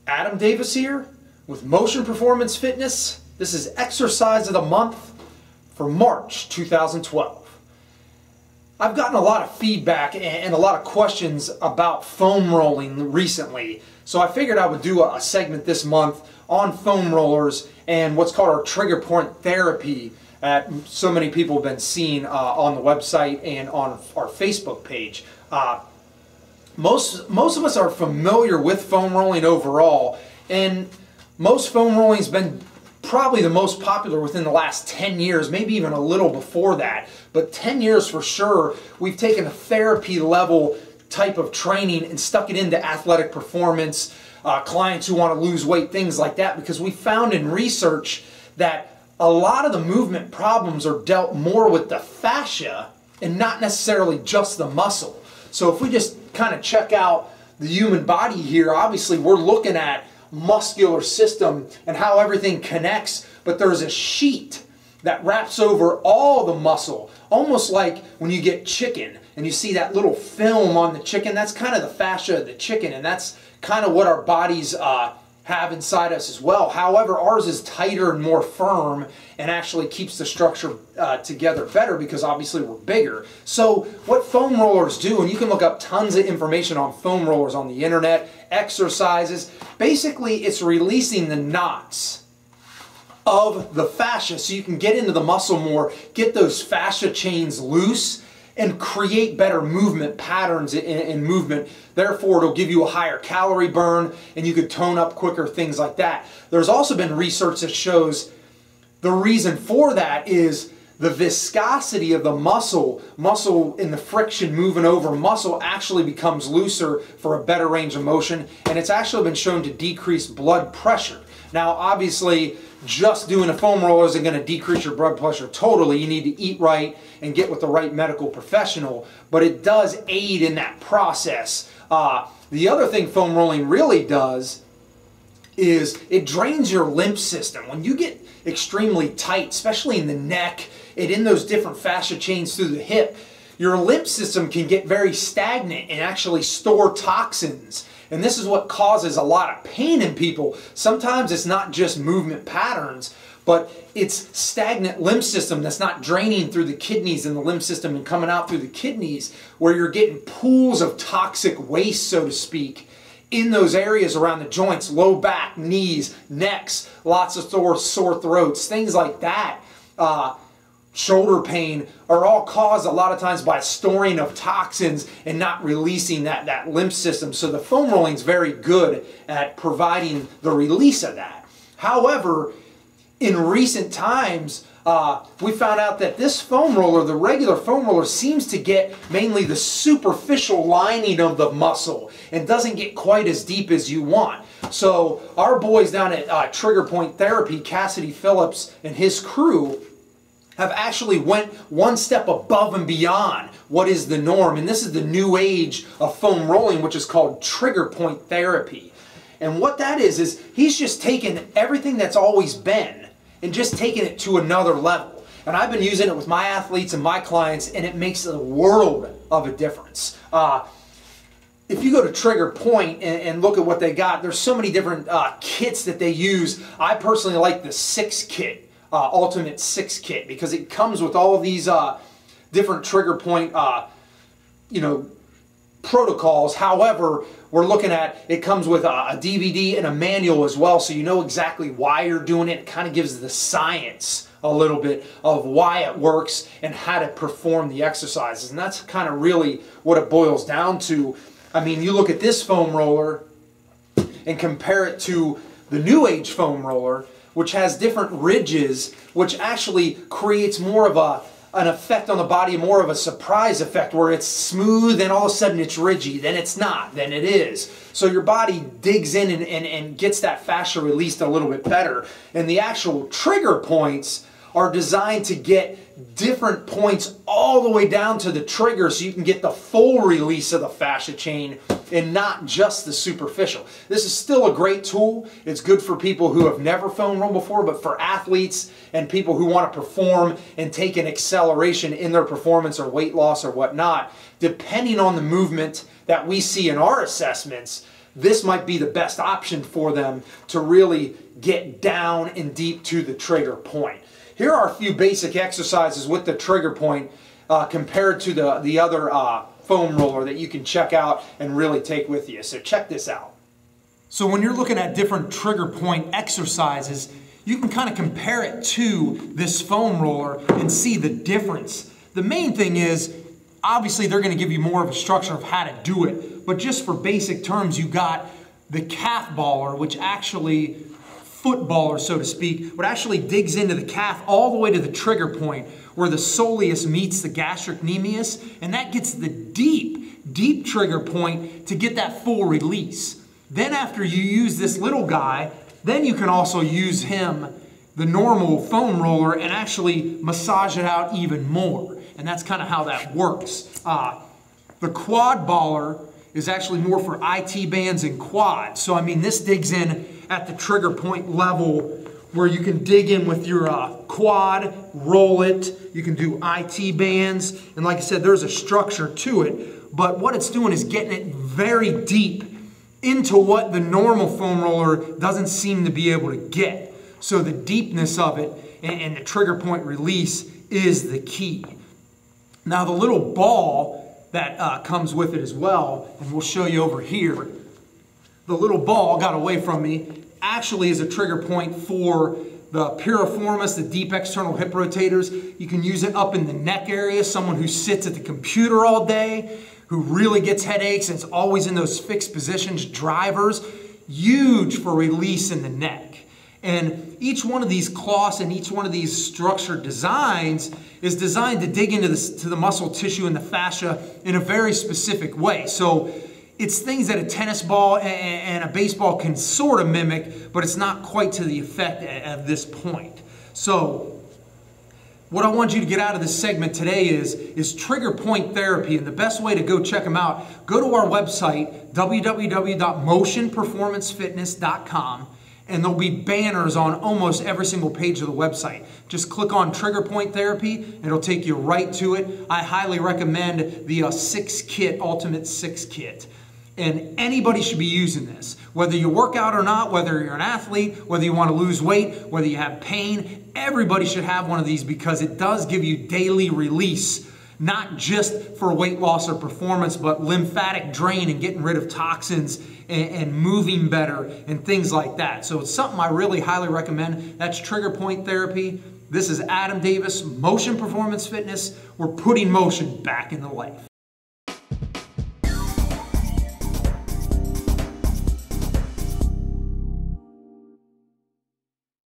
Adam Davis here with Motion Performance Fitness. This is Exercise of the Month for March 2012. I've gotten a lot of feedback and a lot of questions about foam rolling recently, so I figured I would do a segment this month on foam rollers and what's called our trigger point therapy that so many people have been seeing on the website and on our Facebook page. Most of us are familiar with foam rolling overall, and most foam rolling has been probably the most popular within the last 10 years, maybe even a little before that, but 10 years for sure. We've taken a therapy level type of training and stuck it into athletic performance, clients who want to lose weight, things like that, because we found in research that a lot of the movement problems are dealt more with the fascia and not necessarily just the muscle. So if we just kind of check out the human body here, obviously we're looking at muscular system and how everything connects, but there's a sheet that wraps over all the muscle, almost like when you get chicken and you see that little film on the chicken. That's kind of the fascia of the chicken, and that's kind of what our bodies have inside us as well. However, ours is tighter and more firm and actually keeps the structure together better because obviously we're bigger. So what foam rollers do, and you can look up tons of information on foam rollers on the internet, exercises, basically it's releasing the knots of the fascia so you can get into the muscle more, get those fascia chains loose, and create better movement patterns in movement. Therefore, it'll give you a higher calorie burn and you could tone up quicker, things like that. There's also been research that shows the reason for that is the viscosity of the muscle in the friction moving over muscle actually becomes looser for a better range of motion, and it's actually been shown to decrease blood pressure. Now, obviously, just doing a foam roller isn't going to decrease your blood pressure totally. You need to eat right and get with the right medical professional, but it does aid in that process. The other thing foam rolling really does is it drains your lymph system. When you get extremely tight, especially in the neck and in those different fascia chains through the hip, your lymph system can get very stagnant and actually store toxins. And this is what causes a lot of pain in people. Sometimes it's not just movement patterns, but it's stagnant lymph system that's not draining through the kidneys and the lymph system and coming out through the kidneys, where you're getting pools of toxic waste, so to speak, in those areas around the joints, low back, knees, necks, lots of sore throats, things like that. Shoulder pain are all caused a lot of times by storing of toxins and not releasing that lymph system. So the foam rolling is very good at providing the release of that. However, in recent times, we found out that this foam roller, the regular foam roller, seems to get mainly the superficial lining of the muscle and doesn't get quite as deep as you want. So our boys down at Trigger Point Therapy, Cassidy Phillips and his crew, have actually went one step above and beyond what is the norm. And this is the new age of foam rolling, which is called trigger point therapy. And what that is he's just taken everything that's always been and just taken it to another level. And I've been using it with my athletes and my clients, and it makes a world of a difference. If you go to Trigger Point and look at what they got, there's so many different kits that they use. I personally like the 6 kit. Ultimate 6 kit, because it comes with all of these different trigger point protocols. However, we're looking at, it comes with a DVD and a manual as well, so you know exactly why you're doing it. It kind of gives the science a little bit of why it works and how to perform the exercises, and that's kind of really what it boils down to. I mean, you look at this foam roller and compare it to the new age foam roller, which has different ridges, which actually creates more of an effect on the body, more of a surprise effect, where it's smooth and all of a sudden it's ridgy, then it's not, then it is. So your body digs in and gets that fascia released a little bit better. And the actual trigger points are designed to get different points all the way down to the trigger so you can get the full release of the fascia chain and not just the superficial. This is still a great tool. It's good for people who have never foam rolled before, but for athletes and people who want to perform and take an acceleration in their performance or weight loss or whatnot, depending on the movement that we see in our assessments, this might be the best option for them to really get down and deep to the trigger point. Here are a few basic exercises with the trigger point compared to the other foam roller that you can check out and really take with you. So check this out. So when you're looking at different trigger point exercises, you can kind of compare it to this foam roller and see the difference. The main thing is, obviously they're going to give you more of a structure of how to do it, but just for basic terms, you got the calf baller, which actually, footballer so to speak, but actually digs into the calf all the way to the trigger point where the soleus meets the gastrocnemius, and that gets the deep trigger point to get that full release. Then after you use this little guy, then you can also use him, the normal foam roller, and actually massage it out even more. And that's kind of how that works. The quad baller is actually more for IT bands and quads. So I mean, this digs in at the trigger point level where you can dig in with your quad, roll it. You can do IT bands. And like I said, there's a structure to it. But what it's doing is getting it very deep into what the normal foam roller doesn't seem to be able to get. So the deepness of it and the trigger point release is the key. Now the little ball that comes with it as well, and we'll show you over here, the little ball got away from me, actually is a trigger point for the piriformis, the deep external hip rotators. You can use it up in the neck area, someone who sits at the computer all day, who really gets headaches and it's always in those fixed positions, drivers, huge for release in the neck. And each one of these cloths and each one of these structured designs is designed to dig into the muscle tissue and the fascia in a very specific way. So it's things that a tennis ball and a baseball can sort of mimic, but it's not quite to the effect at this point. So what I want you to get out of this segment today is trigger point therapy, and the best way to go check them out, go to our website, www.motionperformancefitness.com, and there'll be banners on almost every single page of the website. Just click on trigger point therapy, and it'll take you right to it. I highly recommend the 6 kit, Ultimate 6 kit. And anybody should be using this. Whether you work out or not, whether you're an athlete, whether you want to lose weight, whether you have pain, everybody should have one of these because it does give you daily release, not just for weight loss or performance, but lymphatic drain and getting rid of toxins and moving better and things like that. So it's something I really highly recommend. That's trigger point therapy. This is Adam Davis, Motion Performance Fitness. We're putting motion back into life.